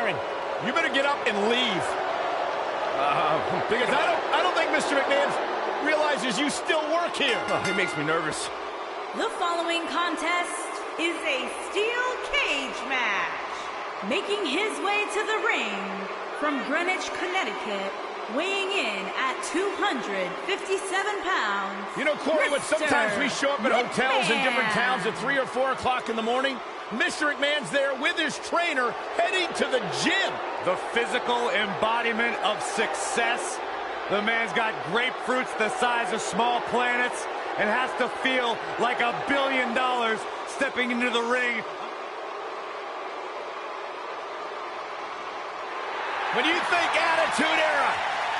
Byron, you better get up and leave. Because I don't think Mr. McMahon realizes you still work here. Oh, he makes me nervous. The following contest is a steel cage match. Making his way to the ring from Greenwich, Connecticut, weighing in at 257 pounds. You know, Corey, but sometimes we show up at hotels in different towns at 3 or 4 o'clock in the morning. Mr. McMahon's there with his trainer heading to the gym. The physical embodiment of success. The man's got grapefruits the size of small planets and has to feel like $1 billion stepping into the ring. When you think Attitude Era,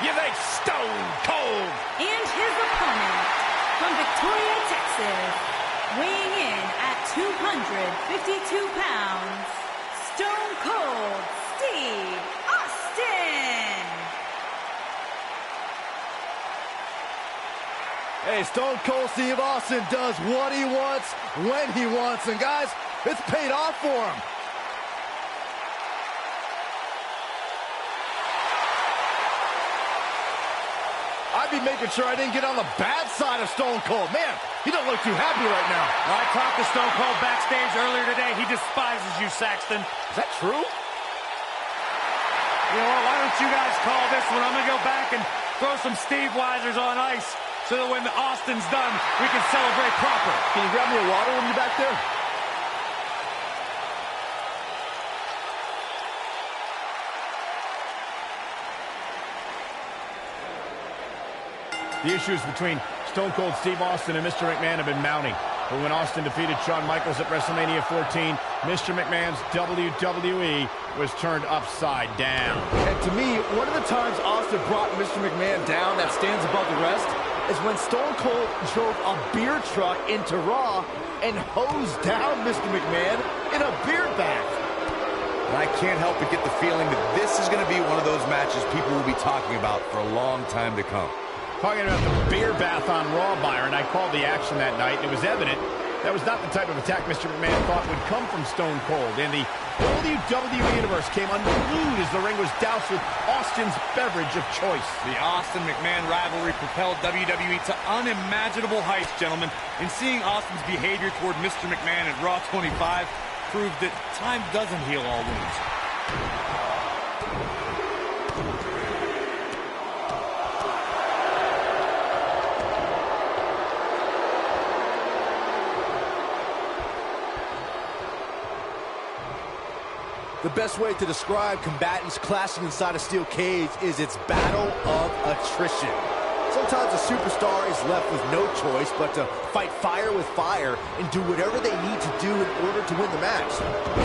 you think Stone Cold. And his opponent from Victoria, Texas, weighing in at 252 pounds, Stone Cold Steve Austin. Hey, Stone Cold Steve Austin does what he wants, when he wants, and guys, it's paid off for him. I'd be making sure I didn't get on the bad side of Stone Cold. Man, he don't look too happy right now. Well, I talked to Stone Cold backstage earlier today. He despises you, Saxton. Is that true? You know what, why don't you guys call this one? I'm going to go back and throw some Steve Weisers on ice so that when Austin's done, we can celebrate proper. Can you grab me a water when you're back there? The issues between Stone Cold Steve Austin and Mr. McMahon have been mounting. But when Austin defeated Shawn Michaels at WrestleMania 14, Mr. McMahon's WWE was turned upside down. And to me, one of the times Austin brought Mr. McMahon down that stands above the rest is when Stone Cold drove a beer truck into Raw and hosed down Mr. McMahon in a beer bath. And I can't help but get the feeling that this is going to be one of those matches people will be talking about for a long time to come. Talking about the beer bath on Raw, Byron, I called the action that night, and it was evident that was not the type of attack Mr. McMahon thought would come from Stone Cold. And the WWE Universe came unglued as the ring was doused with Austin's beverage of choice. The Austin-McMahon rivalry propelled WWE to unimaginable heights, gentlemen. And seeing Austin's behavior toward Mr. McMahon at Raw 25 proved that time doesn't heal all wounds. The best way to describe combatants clashing inside a steel cage is its battle of attrition. Sometimes a superstar is left with no choice but to fight fire with fire and do whatever they need to do in order to win the match.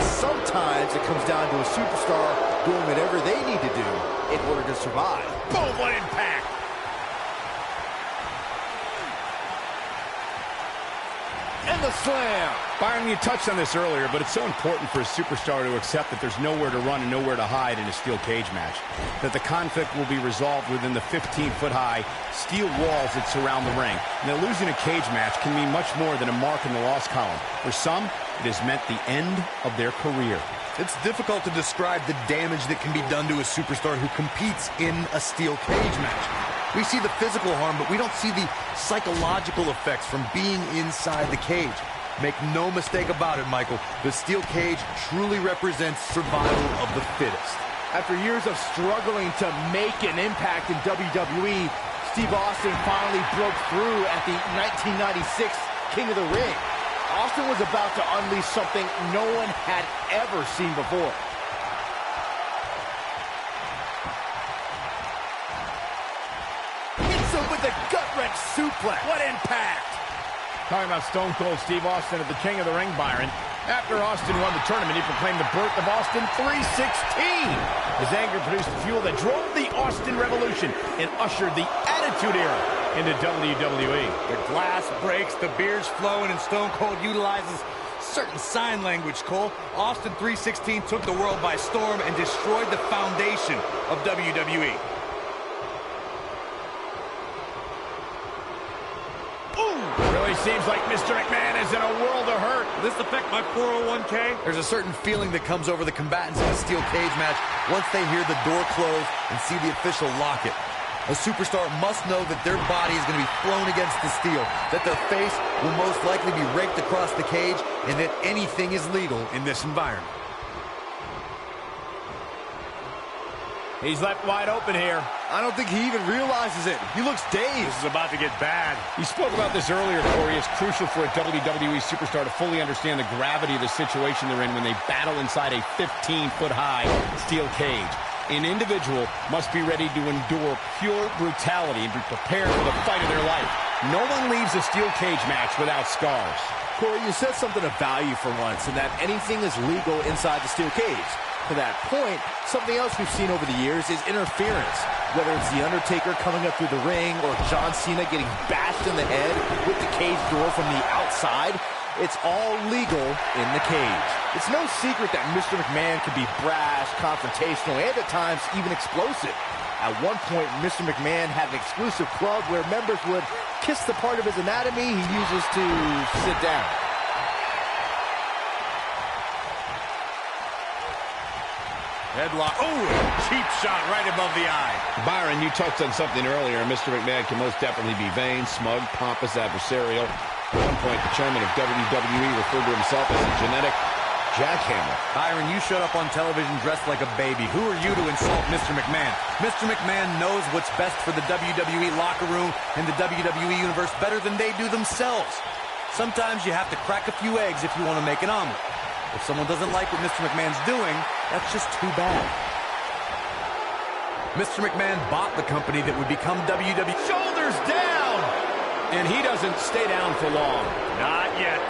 Sometimes it comes down to a superstar doing whatever they need to do in order to survive. Boom, what impact! And the slam! Byron, you touched on this earlier, but it's so important for a superstar to accept that there's nowhere to run and nowhere to hide in a steel cage match. That the conflict will be resolved within the 15-foot-high steel walls that surround the ring. And that losing a cage match can mean much more than a mark in the loss column. For some, it has meant the end of their career. It's difficult to describe the damage that can be done to a superstar who competes in a steel cage match. We see the physical harm, but we don't see the psychological effects from being inside the cage. Make no mistake about it, Michael. The steel cage truly represents survival of the fittest. After years of struggling to make an impact in WWE, Steve Austin finally broke through at the 1996 King of the Ring. Austin was about to unleash something no one had ever seen before. Hits him with a gut-wrench suplex. What impact! Talking about Stone Cold Steve Austin at the King of the Ring, Byron. After Austin won the tournament, he proclaimed the birth of Austin 316. His anger produced the fuel that drove the Austin Revolution and ushered the Attitude Era into WWE. The glass breaks, the beer's flowing, and Stone Cold utilizes certain sign language, Cole. Austin 316 took the world by storm and destroyed the foundation of WWE. seems like Mr. McMahon is in a world of hurt. Will this affect my 401k? There's a certain feeling that comes over the combatants in a steel cage match once they hear the door close and see the official lock it. A superstar must know that their body is going to be thrown against the steel, that their face will most likely be raked across the cage, and that anything is legal in this environment. He's left wide open here. I don't think he even realizes it. He looks dazed. This is about to get bad. You spoke about this earlier, Corey. It's crucial for a WWE superstar to fully understand the gravity of the situation they're in when they battle inside a 15-foot-high steel cage. An individual must be ready to endure pure brutality and be prepared for the fight of their life. No one leaves a steel cage match without scars. Corey, you said something of value for once, and that anything is legal inside the steel cage. To that point, something else we've seen over the years is interference. Whether it's The Undertaker coming up through the ring or John Cena getting bashed in the head with the cage door from the outside, it's all legal in the cage. It's no secret that Mr. McMahon can be brash, confrontational, and at times even explosive. At one point, Mr. McMahon had an exclusive club where members would kiss the part of his anatomy he uses to sit down. Headlock. Oh, cheap shot right above the eye. Byron, you touched on something earlier. Mr. McMahon can most definitely be vain, smug, pompous, adversarial. At one point, the chairman of WWE referred to himself as a genetic jackhammer. Byron, you showed up on television dressed like a baby. Who are you to insult Mr. McMahon? Mr. McMahon knows what's best for the WWE locker room and the WWE universe better than they do themselves. Sometimes you have to crack a few eggs if you want to make an omelet. If someone doesn't like what Mr. McMahon's doing, that's just too bad. Mr. McMahon bought the company that would become WWE. Shoulders down! And he doesn't stay down for long. Not yet.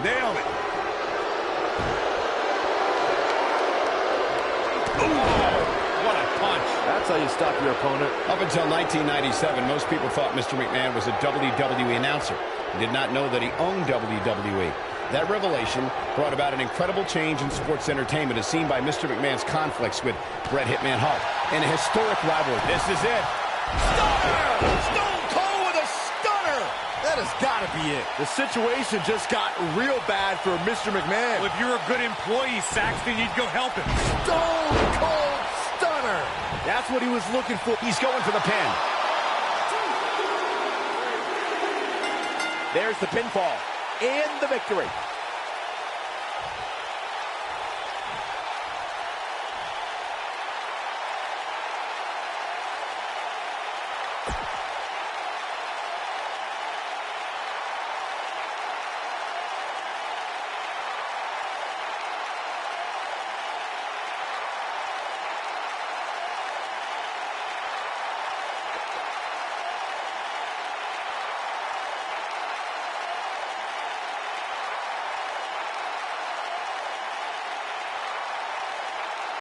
Nailed it. That's how you stop your opponent. Up until 1997, most people thought Mr. McMahon was a WWE announcer and did not know that he owned WWE. That revelation brought about an incredible change in sports entertainment as seen by Mr. McMahon's conflicts with Bret Hitman Hart and a historic rivalry. This is it. Stunner! Stone Cold with a stunner! That has got to be it. The situation just got real bad for Mr. McMahon. Well, if you're a good employee, Saxton, you'd go help him. Stone Cold Stunner! That's what he was looking for. He's going for the pin. There's the pinfall and the victory.